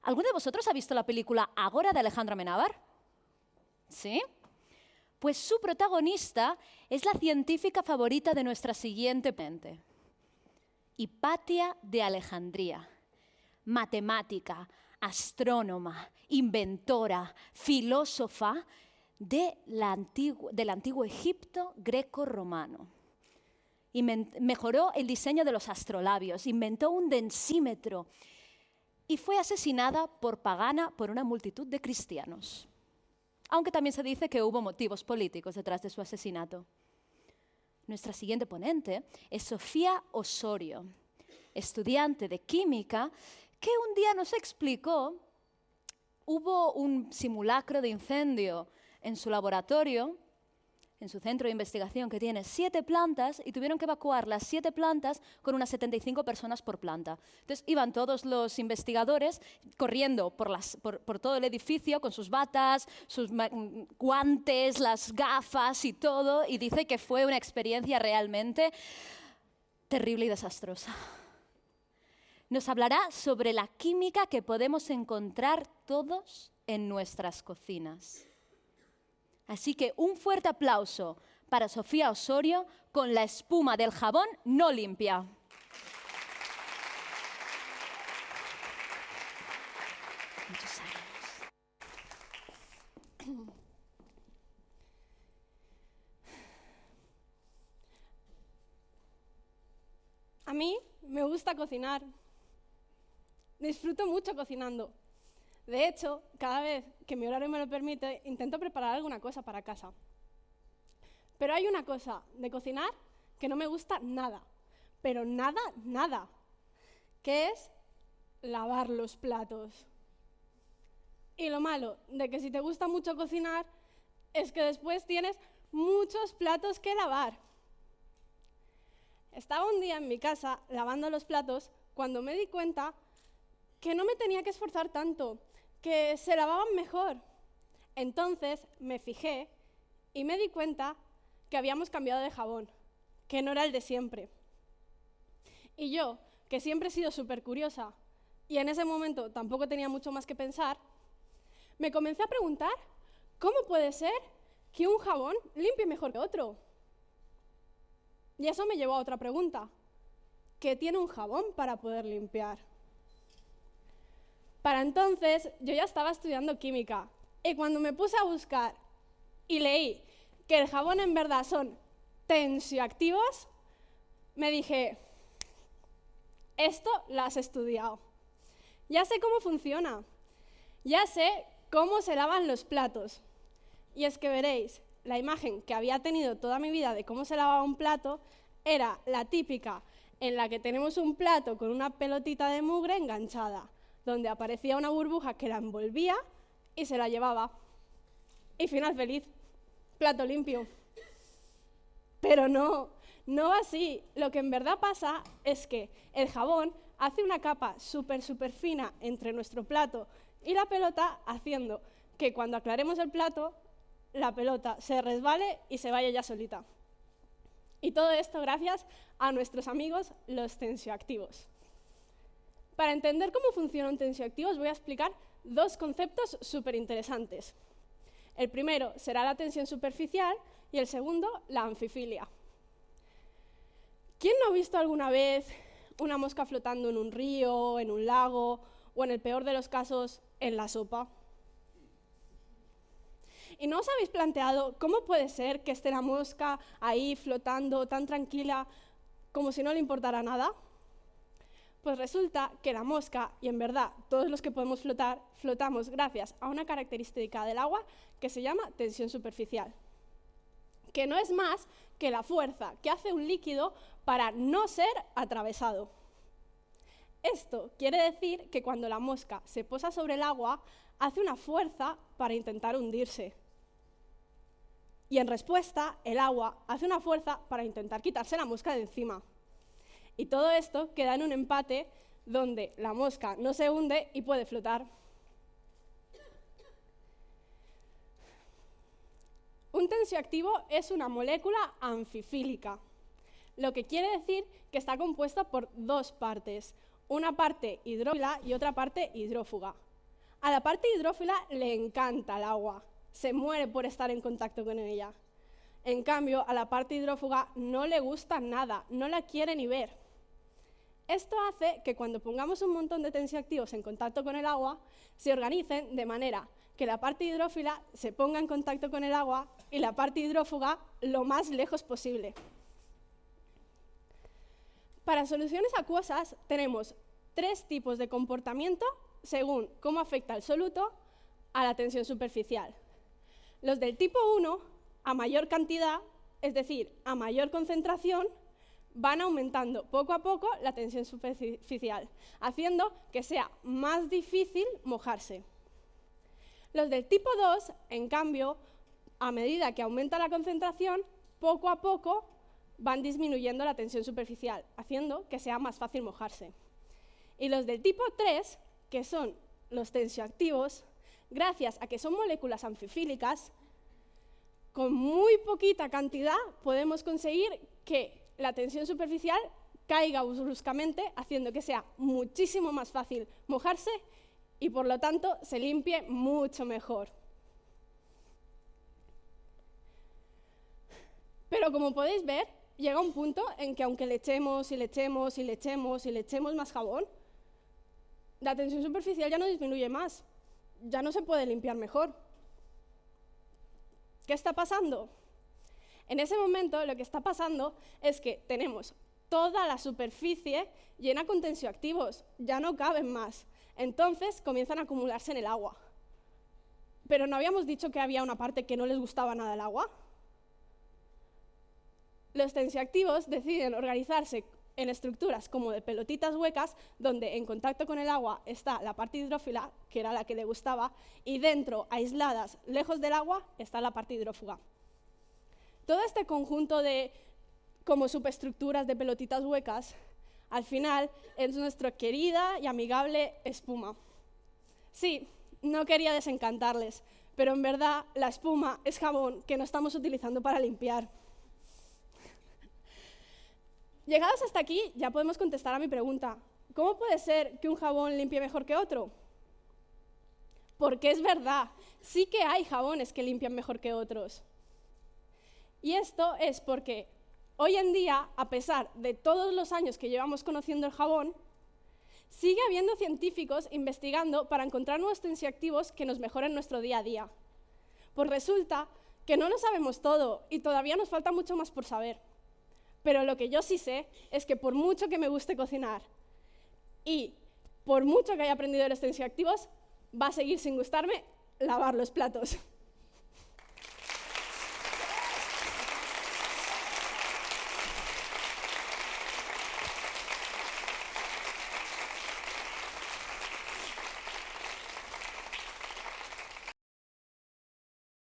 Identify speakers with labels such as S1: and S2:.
S1: ¿Alguno de vosotros ha visto la película Ágora de Alejandro Amenábar? ¿Sí? Pues su protagonista es la científica favorita de nuestra siguiente ponente, Hipatia de Alejandría, matemática, astrónoma, inventora, filósofa del antiguo Egipto greco-romano. Mejoró el diseño de los astrolabios, inventó un densímetro y fue asesinada pagana por una multitud de cristianos. Aunque también se dice que hubo motivos políticos detrás de su asesinato. Nuestra siguiente ponente es Sofía Osorio, estudiante de química, que un día nos explicó, hubo un simulacro de incendio en su laboratorio, en su centro de investigación, que tiene 7 plantas, y tuvieron que evacuar las 7 plantas con unas 75 personas por planta. Entonces iban todos los investigadores corriendo por todo el edificio con sus batas, sus guantes, las gafas y todo, y dice que fue una experiencia realmente terrible y desastrosa. Nos hablará sobre la química que podemos encontrar todos en nuestras cocinas. Así que un fuerte aplauso para Sofía Osorio con la espuma del jabón no limpia. Muchos años.
S2: A mí me gusta cocinar. Disfruto mucho cocinando. De hecho, cada vez que mi horario me lo permite, intento preparar alguna cosa para casa. Pero hay una cosa de cocinar que no me gusta nada, pero nada, nada, que es lavar los platos. Y lo malo de que si te gusta mucho cocinar es que después tienes muchos platos que lavar. Estaba un día en mi casa lavando los platos cuando me di cuenta que no me tenía que esforzar tanto, que se lavaban mejor. Entonces me fijé y me di cuenta que habíamos cambiado de jabón, que no era el de siempre. Y yo, que siempre he sido súper curiosa y en ese momento tampoco tenía mucho más que pensar, me comencé a preguntar cómo puede ser que un jabón limpie mejor que otro. Y eso me llevó a otra pregunta: ¿qué tiene un jabón para poder limpiar? Para entonces yo ya estaba estudiando química y cuando me puse a buscar y leí que el jabón en verdad son tensioactivos, me dije, esto lo has estudiado. Ya sé cómo funciona, ya sé cómo se lavan los platos. Y es que veréis, la imagen que había tenido toda mi vida de cómo se lavaba un plato era la típica en la que tenemos un plato con una pelotita de mugre enganchada, donde aparecía una burbuja que la envolvía y se la llevaba. Y final feliz, plato limpio. Pero no va así. Lo que en verdad pasa es que el jabón hace una capa súper fina entre nuestro plato y la pelota, haciendo que cuando aclaremos el plato, la pelota se resbale y se vaya ya solita. Y todo esto gracias a nuestros amigos los tensioactivos. Para entender cómo funciona un tensioactivo os voy a explicar 2 conceptos súper interesantes. El primero será la tensión superficial y el segundo, la anfifilia. ¿Quién no ha visto alguna vez una mosca flotando en un río, en un lago o, en el peor de los casos, en la sopa? ¿Y no os habéis planteado cómo puede ser que esté la mosca ahí flotando tan tranquila como si no le importara nada? Pues resulta que la mosca, y en verdad todos los que podemos flotar, flotamos gracias a una característica del agua que se llama tensión superficial, que no es más que la fuerza que hace un líquido para no ser atravesado. Esto quiere decir que cuando la mosca se posa sobre el agua, hace una fuerza para intentar hundirse. Y en respuesta, el agua hace una fuerza para intentar quitarse la mosca de encima. Y todo esto queda en un empate donde la mosca no se hunde y puede flotar. Un tensioactivo es una molécula anfifílica, lo que quiere decir que está compuesta por 2 partes, una parte hidrófila y otra parte hidrófuga. A la parte hidrófila le encanta el agua, se muere por estar en contacto con ella. En cambio, a la parte hidrófuga no le gusta nada, no la quiere ni ver. Esto hace que cuando pongamos un montón de tensioactivos en contacto con el agua, se organicen de manera que la parte hidrófila se ponga en contacto con el agua y la parte hidrófuga lo más lejos posible. Para soluciones acuosas tenemos 3 tipos de comportamiento según cómo afecta el soluto a la tensión superficial. Los del tipo 1, a mayor cantidad, es decir, a mayor concentración, van aumentando poco a poco la tensión superficial, haciendo que sea más difícil mojarse. Los del tipo 2, en cambio, a medida que aumenta la concentración, poco a poco van disminuyendo la tensión superficial, haciendo que sea más fácil mojarse. Y los del tipo 3, que son los tensioactivos, gracias a que son moléculas anfifílicas, con muy poquita cantidad podemos conseguir que la tensión superficial caiga bruscamente, haciendo que sea muchísimo más fácil mojarse y por lo tanto se limpie mucho mejor. Pero como podéis ver, llega un punto en que aunque le echemos y le echemos y le echemos y le echemos más jabón, la tensión superficial ya no disminuye más, ya no se puede limpiar mejor. ¿Qué está pasando? En ese momento lo que está pasando es que tenemos toda la superficie llena con tensioactivos, ya no caben más, entonces comienzan a acumularse en el agua. Pero ¿no habíamos dicho que había una parte que no les gustaba nada el agua? Los tensioactivos deciden organizarse en estructuras como de pelotitas huecas, donde en contacto con el agua está la parte hidrófila, que era la que le gustaba, y dentro, aisladas, lejos del agua, está la parte hidrófuga. Todo este conjunto de como subestructuras de pelotitas huecas, al final es nuestra querida y amigable espuma. Sí, no quería desencantarles, pero en verdad la espuma es jabón que no estamos utilizando para limpiar. Llegados hasta aquí, ya podemos contestar a mi pregunta. ¿Cómo puede ser que un jabón limpie mejor que otro? Porque es verdad, sí que hay jabones que limpian mejor que otros. Y esto es porque hoy en día, a pesar de todos los años que llevamos conociendo el jabón, sigue habiendo científicos investigando para encontrar nuevos tensioactivos que nos mejoren nuestro día a día. Pues resulta que no lo sabemos todo y todavía nos falta mucho más por saber. Pero lo que yo sí sé es que por mucho que me guste cocinar y por mucho que haya aprendido de los tensioactivos, va a seguir sin gustarme lavar los platos.